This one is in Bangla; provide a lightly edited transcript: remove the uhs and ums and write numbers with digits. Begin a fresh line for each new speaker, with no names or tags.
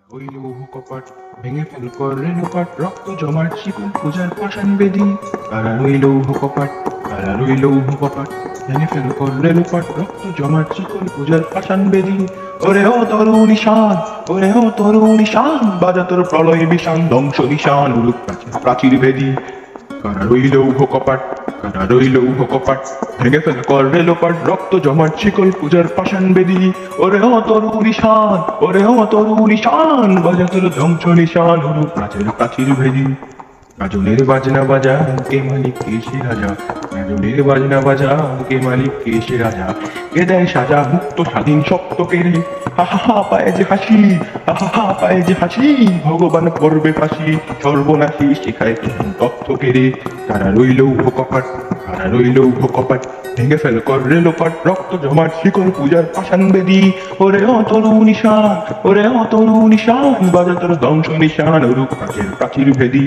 ওই লৌহ কপাট ভেঙে ফেল কর রেণুপাট রক্ত জমাট শিকল পূজার পাষাণ বেদী কারা ওই লৌহ কপাট কারা ওই লৌহ কপাট ভেঙে ফেল কর রেণুপাট রক্ত জমাট শিকল পূজার পাষাণ বেদী ওরে ও তরুণী শান ওরে ও তরুণী শান বাজা তোর প্রলয় বিষান ধ্বংস নিশান উলুক প্রাচীর ভেদী কারা ওই লৌহ কপাট কারা ওই লৌহ কপাট ভেঙে ফেল কর রেলোপাট রক্ত জমাট শিকল পূজার পাষাণ বেদী ওরে ও তরুণী শান ওরে ও তরুণী শান বাজা তোর ধ্বংস নিশান উলুক প্রাচীর ভেদী গাজনের বাজনা বাজা কে মালিক কে সে রাজা গাজনের বাজনা বাজা কে মালিক কে সে রাজা কে দেয় সাজা মুক্ত স্বাধীন শক্ত কেড়ে হা হা হা পায়ে যে হাসি হা হা হা পায়ে যে হাসি ভগবান করবে ফাঁসি সর্বনাশী শিখায় তথ্য কেড়ে তারা রইল কপাট তারা রইল কপাট ভেঙে ফেল কর রেলোপাট রক্ত জমাট শিকল পূজার পাষাণ বেদী ওরে ও তরুণী শান ওরে ও তরুণী শান বাজা তোর ধ্বংস নিশান রূপ প্রাচীর ভেদী